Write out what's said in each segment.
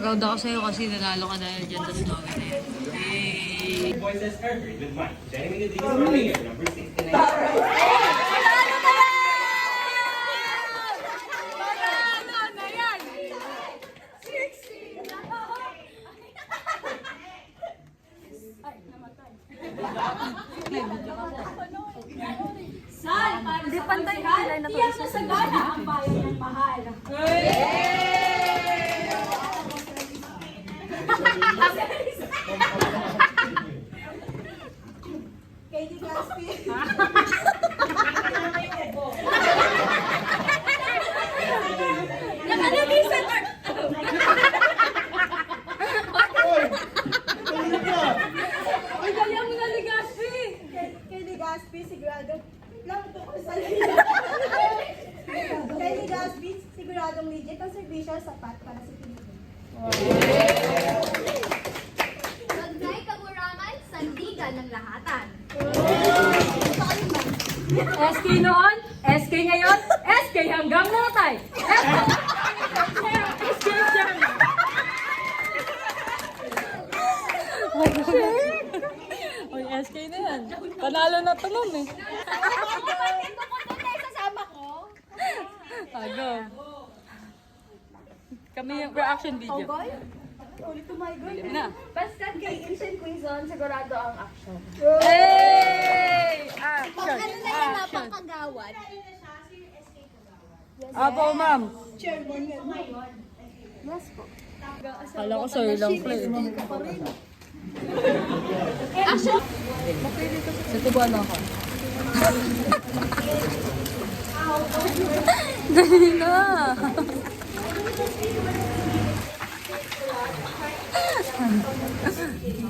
Proud ako sa'yo kasi nanalo ka dahil dyan sa snowy na yan. Yay! Voices heard with Mike. Jeremy Rodriguez from the year, number 69. Hindi pantay na sila na Tiyak na sagana ang bayan ng mahal. Katie Gaspi. Nakalalisan or... Ay, kaya mo na ni Gaspi. Katie Gaspi, sigurado. Lang ito ko sa Katie Gaspi, siguradong legit ang servisyo sapat para sa Pilipinas. Magnay Kagurangan, sandigan ng lahatan. SK noon, SK ngayon, SK hanggang matay. SK dyan. Uy, SK na yan. Panalo na ito nun eh. Ito ko doon na isasama ko. Go. Kami yung reaction video. Ulit to my God. Na. Basta kay Instant Quezon, sigurado ang action. Hey! Pag Action! ano na yan, Action! napakagawad. Apo, ma'am. Chairman yan. Yes po. Kala ko sa'yo lang play. Action! Sa tubuan ako. Dali na!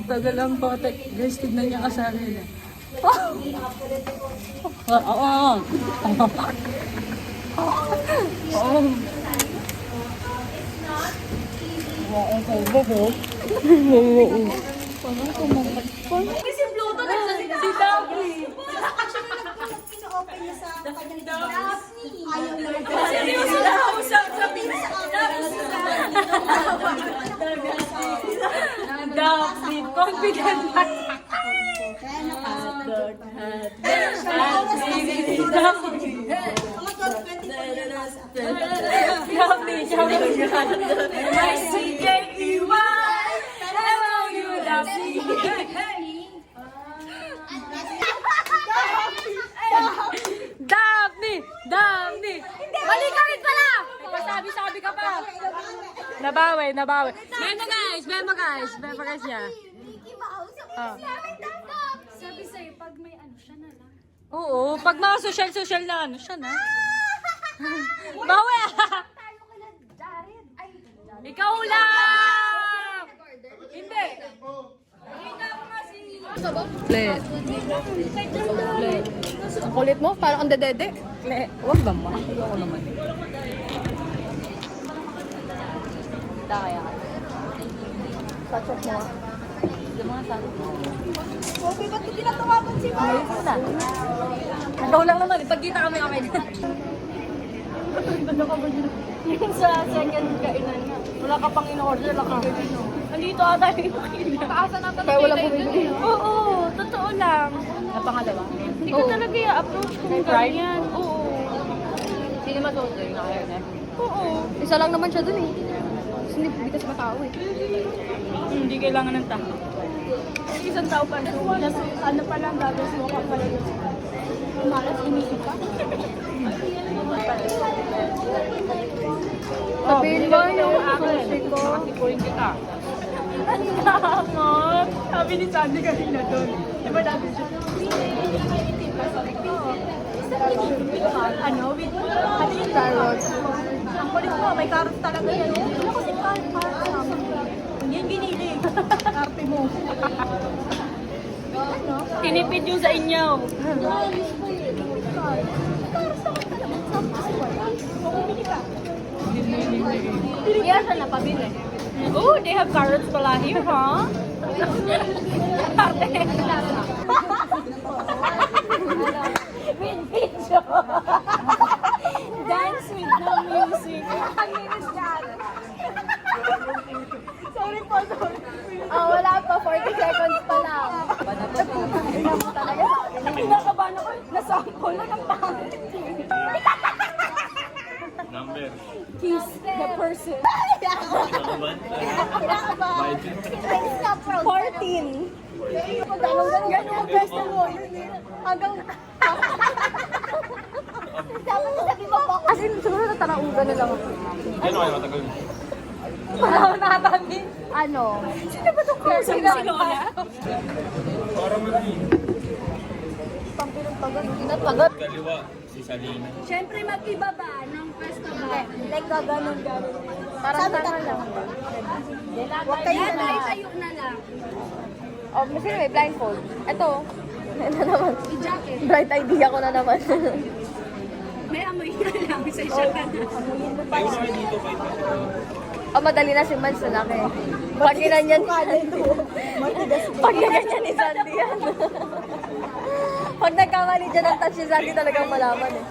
Tagal ang potek. Guys, tignan niya kasali na. Oo. Oo. Oo, kalbo ko. Si Pluto nagsasalita. Si Daphne. Actually, pina-open niya sa kanyang Daphne. Ayaw na rin. Seryoso na ako sa Daphne. Confident ba? Kaya nakasot. My secret iwan. Hello, you Daphne. Daphne! Daphne! Mali ka rin pala! Pasabi-sabi ka pa. Nabawi. Memo guys niya. Mickey Mouse, Ah. sabi sa'yo, pag may ano siya na lang. Oo, pag mga social na ano siya na. Bawi! Tayo ka na, Jared. Ay, Ikaw lang! Hindi! Play. Play. ang kulit mo, parang ang dedede. Play. Huwag ba ma? Ako naman. Kaya ka. Patchok mo. Yung mga sabi ko. Okay, ba't ko tinatawagan si Mike? Ayun ko na. Ikaw lang naman. Pagkita kami okay na. Yung sa second kainan nga. Wala ka pang in-order. Wala ka. Andito ata yung Paasa na Kaya wala bumibili. Oo, totoo lang. Na pangalawa? Hindi ko talaga i-approach kung May pride? ganyan. Oo. Sino matutoy na kayo na? Oo. Isa lang naman siya dun eh. Kasi hindi kasi matao eh. Hindi kailangan ng tao. Isang tao pa doon. Ano pa lang, gagawin mo ka pala yun. Malas, inisip ka. Sabihin mo yung sushi ko. Nakasipuin kita. Ang damot! Sabi ni Sandy kanina doon. Di ba nabi siya? Sabi ko, ano, with, ano yung carrots? Ang kulit mo, may carrots talaga yan. Ano kasi carrots? Hindi yung giniling. Arte mo. Ano? Tinipid yung sa inyo. Carrots naman talaga. Sabi kasi wala. Bumili ka. Kaya siya napabili. Oh, they have carrots pala here, huh? Dance with no music. Ang linis ka. seconds pa lang. Ina mo talaga sa akin. Kinakabahan ako. Nasample na ng pangit. Number. Kiss the person. Naman. Kinakabahan. 14. Ganun ang best mo. Hanggang... As in, siguro nataraugan na lang ako. Ano kayo matagal? Parang nakatami. Ano? Sino ba itong person? Sino ka? Para mali. Pampinagpagod. Pinagpagod. Kaliwa, si Salina. Siyempre mag-ibaba ng pwesto ba? Like gaganon. Parang tama lang. Huwag kayo na. Tayo na lang. Oh, kasi may blindfold. Ito. Ito naman. I-jacket. Bright idea ko na naman. May amoy na lang sa isang kanan. Tayo na kayo dito, fight na. Oh, madali na si Mans na laki. Pag ginanyan Pag ginanyan ni Sandy yan. Pag nagkamali dyan ang touch si Sandy talagang malaman eh.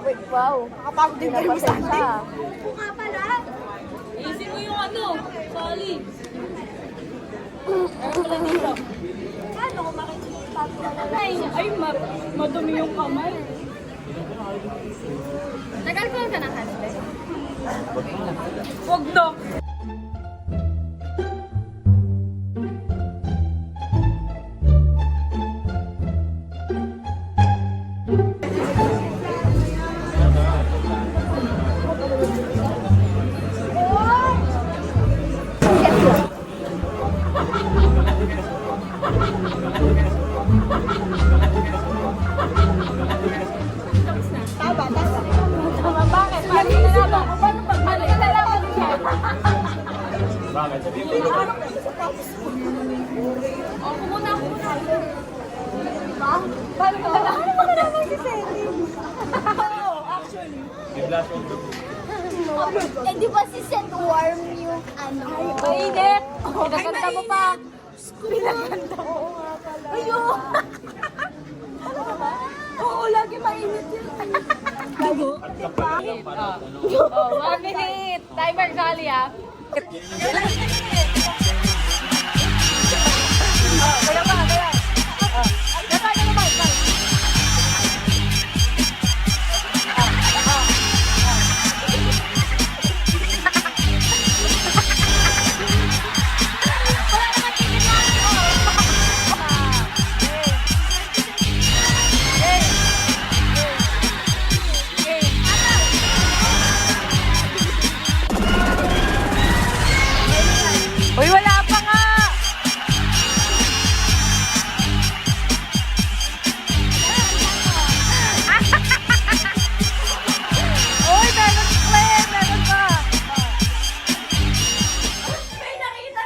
Wait, wow. Nakapagod din kayo sa akin. siya. Mukha pala. Isin mo yung ano, solid. Paano ko makikita na ay, madumi yung kamay. Nag-alcohol ka ng handbag? Huwag na. Tama, bakit? Paano nalaman ko? Paano pag mali? Nalaman siya. Bakit? Sabihin mo. Ako muna. Paano ka nalaman? Paano ka nalaman si Sandy? Oo, actually. May flash on the Eh, di ba si Seth warm yung ano? Mainit! Pinaganda mo pa. Pinaganda mo. Oo nga pala. Ayun! Talaga ba? Oo, lagi mainit yun. Oh, 1 minute. Timer, Sally ah. Kaya ba? Kaya. Dapat na naman. Uy, wala pa nga. Uy, meron pa. Meron pa. May nakita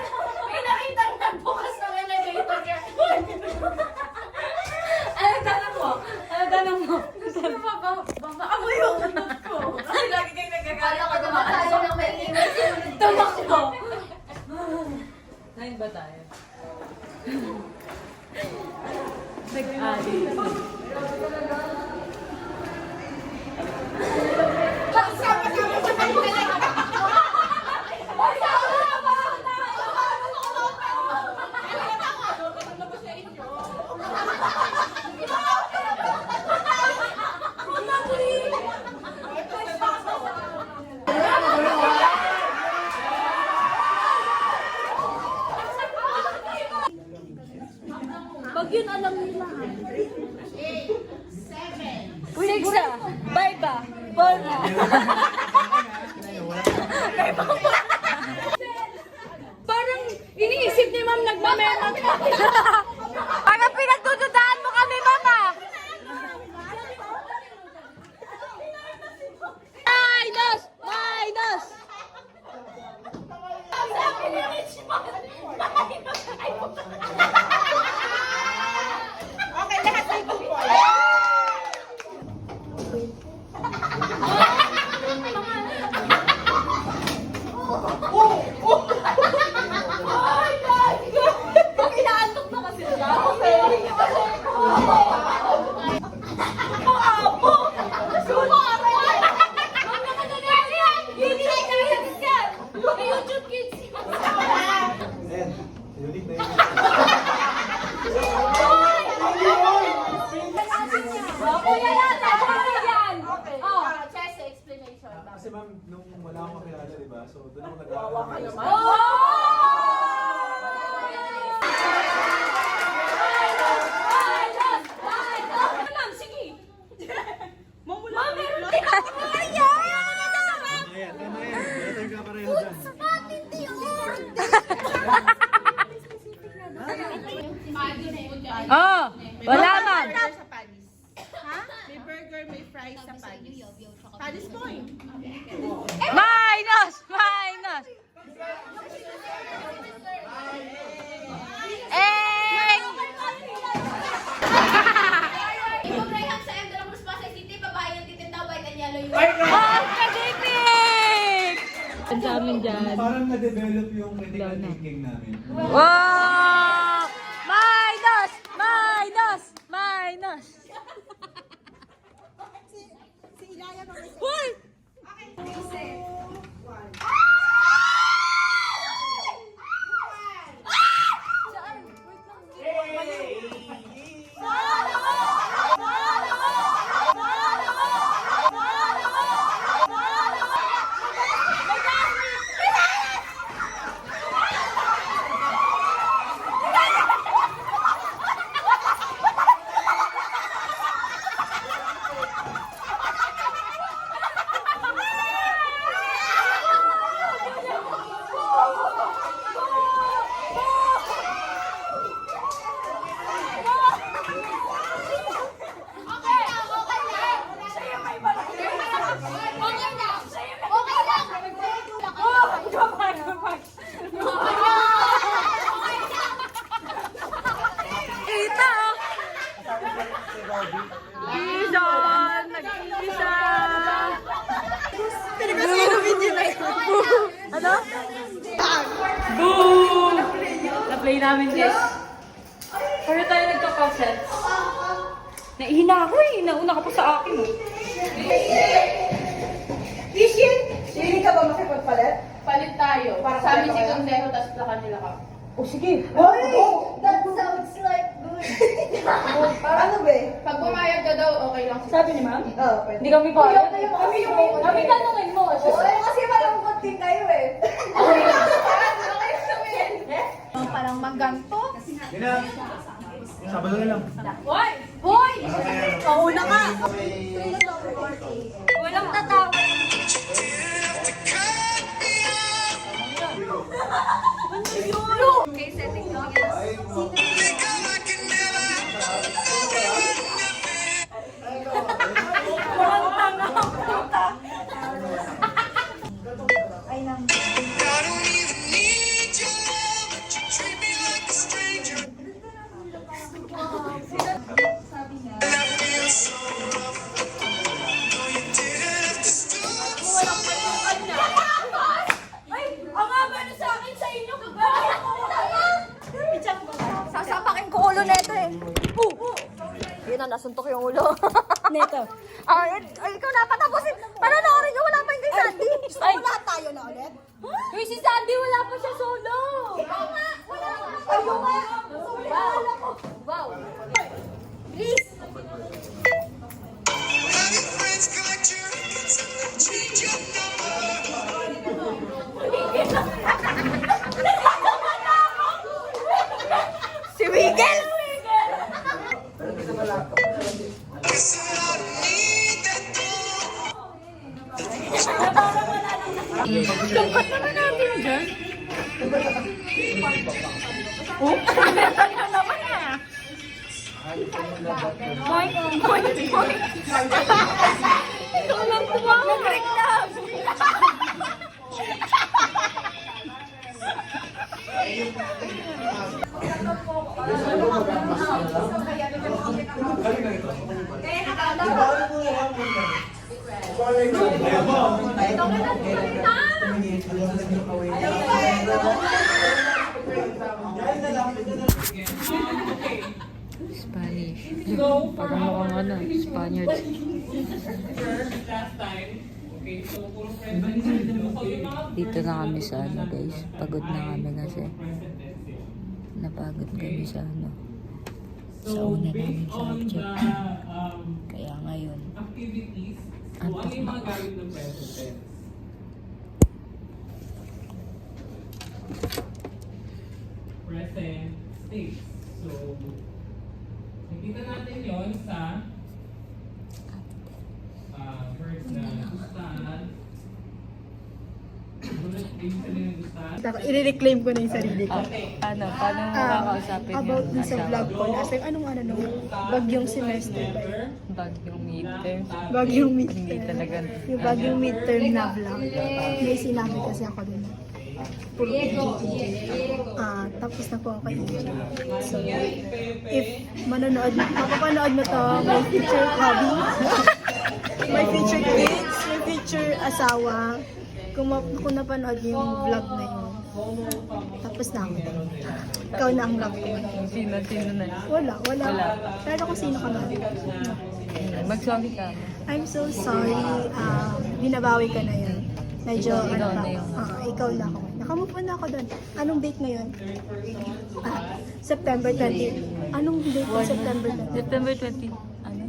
na bukas na elevator niya. Ano tanong mo? Ano tanong mo? Sino ba ba? Ako yung anak ko. Kasi lagi kayo nagkakala ko Tayo ng may limit. Tumakbo. 9 ba tayo? Pag yun alam nila. 6 na. Bye ba? Ball na. Parang iniisip ni ma'am nagmamema ka. Parang pinagdududaan mo kami, mama. Minus! Minus! Okay, lahat ay YouTube Kids. So, doon ako nag-aaral. Tama yan. Wala tayong kapareho dyan. Oh, wala man. Sa Panis. Ha? May burger, may fries sa Panis. Panis point. Minus! Minus! Eh! Ipabrayham sa M. Dalawang Pasay City, babae ng titinda, white and yellow yung... Oh, Pacific! Ang sa amin dyan. Parang na-develop yung critical thinking namin. Wow! Minus! Minus! Minus! Si Ilaya ba may Hoy! Kita oh! Ison! Nag-isa! Ano? Boo! Na-play namin guys. Paano tayo nagka-cassettes? Naihina ako eh. Nauna ka pa sa akin oh. Hindi ka ba makipagpalit? Palit tayo. Sabi si Consejo, tapos plaka nila ka. O sige. That sounds like good. Ano ba? Pag pumayag ka daw, okay lang. Sabi ni ma'am? Oo, pwede. Hindi kami pa. Kami tanongin mo. Kasi malungkot din kayo eh. Parang maganto. Yun na. Sabado na lang. Hoy! Hoy! Pauna ka. Walang tatawa. Okay, setting lang yan. Sasapakin ko ulo neto eh. Yun na, nasuntok yung ulo. Neto. Ikaw na, patapusin. Panonoorin nyo, wala pa yung kay Sandy. Ay! Wala tayo na ulit. Uy, si Sandy wala pa siya solo. Ayun nga. Wow. Please. Si Miguel. Tungkot naman natin dyan. Oh? Ano naman ah? Boy, boy, boy. Ikaw lang tumawa. Nag-break na. Spanish. Parang mukhang ano, Spaniards. Dito na kami sa ano guys. Pagod na kami kasi. Napagod kami sa ano. Sa una namin subject. Kaya ngayon, antok na ako. present state. So, nakita natin yon sa first na gustan. Ibig sabihin ng gustan. I-reclaim ko na yung sarili ko. Paano mo kakausapin yun? About dun sa vlog ko, nasa anong bagyong semester ba yun? Bagyong midterm. Bagyong Hindi midterm. talaga. Yung bagyong midterm na vlog. May sinabi kasi ako dun. Puro tapos na po ako kay EJ. So, if mapapanood mo to, may future hobby, may future kids, may future asawa, kung napanood niyo yung vlog na yun, tapos na ako. Ikaw na ang vlog ko. Sino na? Wala. Pero kung sino ka na. Mag-sorry ka. I'm so sorry. Binabawi ka na yun. Medyo, Ikaw na yun. Ikaw na ako. Nakamove on na ako doon. Anong date ngayon? September 20. Anong date ng September 20? September 20. Ano?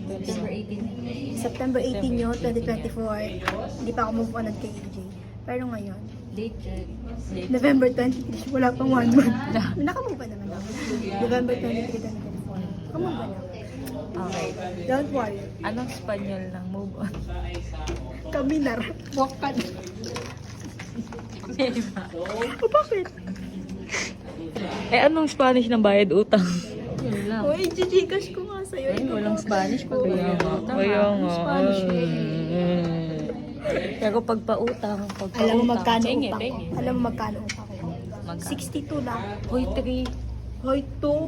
September 18. September 18 yun, 2024. Hindi pa ako move on kay EJ. Pero ngayon, Date. November 23, wala pang 1 month. Nakamove on naman ako. November 23, 2024. Nakamove on ako. Okay. Don't worry. Anong Spanyol ng move on? Kaminar. Wakan. Diba? O bakit? Anong Spanish ng bayad utang? Yun lang. O, i-gcash ko nga sa'yo. Ay, walang Spanish pa. Kaya nga. Spanish. Pero pagpautang. Alam mo magkano Tingi, utang ko? tingi. Alam mo magkano utang ko? Magkano? 62 lang. Hoy, 3. Hoy, 2.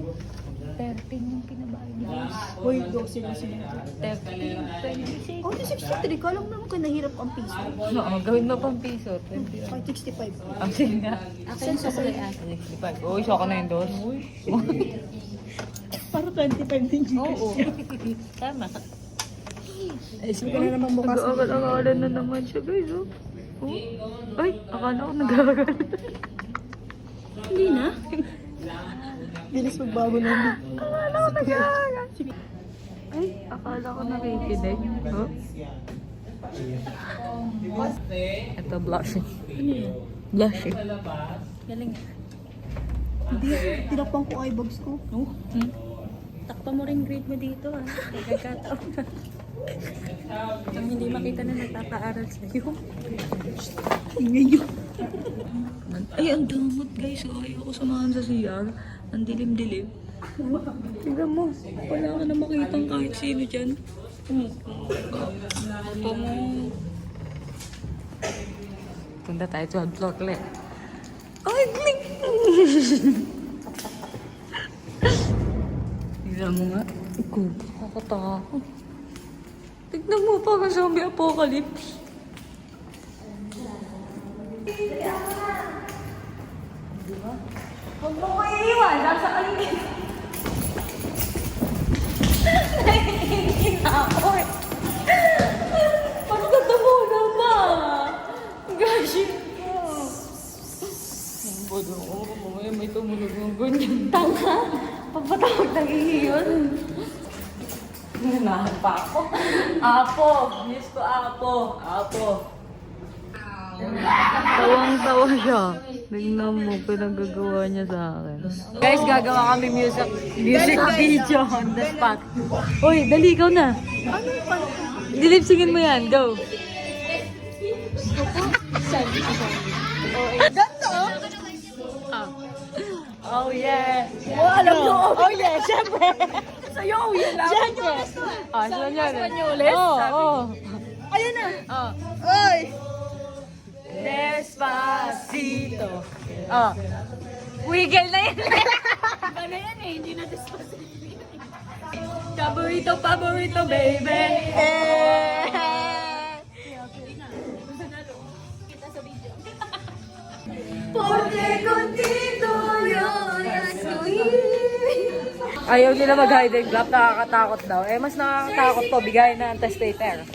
13 yung pinabayad mo. Hoy, 12 na sila. 13, 26. Oh, 63 ko. Alam mo naman kung nahirap ang piso. Oo, gawin mo pang piso. 20. Ay, 65. Ang sige nga. Saan sa sa'yo? 65. Uy, saka na yung dos. Para 25 din Oo. Tama. Ay, sige na naman bukas. Nag-aagal-agalan na naman siya, guys. Oh. Ay, akala ko nag-aagal. Hindi na. Bilis magbago na. Akala ko nag-aagal. Ay, akala ko nakikinig. Oh. Ito, blushing. Ano yun? Blushing. Galing. Hindi. Tinakpan ko eyebags ko. Oh. Takpa mo rin grade mo dito ah. Nagkakataon na. Ang hindi makita na nagpapaaral sa'yo. Ngayon. Ay, ang damot, guys. Oh, ayoko samahan sa CR. Ang dilim-dilim. Tingnan mo. Wala ka na makitang kahit sino dyan. Punta tayo sa vlog ulit. Ay, kling! Tignan mo nga. Ikaw, nakakatakot. Tignan mo, parang zombie apocalypse. Huwag mo ko iiwan. Nasa kaligid. Naiingin ako eh. Pagkatamunan ba? Gashi ko. Ang bodo ko. Mamaya may tumunog ng ganyan. Tanga. Pagpatawag ng iyon. Nanahan pa ako. Apo! Miss ko Apo! Apo! Tawang-tawa siya. Tingnan mo, pinagagawa niya sa akin. Guys, gagawa kami music video on the spot. Uy, dali, ikaw na. Dilipsingin mo yan, go. Oh yeah. Alam mo. Oh yeah, syempre. Sa'yo, yun lang. Syempre. Ah, saan yan? Espanyoles? Oo. Ayun na. Oh. Oy. Despacito. Oh. Wiggle na yan. Iba na yan eh. Hindi na despacito. Paborito, paborito, baby. Porque contigo yo estoy. Ayaw nila mag-hide and clap, nakakatakot daw. Eh, mas nakakatakot to, bigay na ang testator.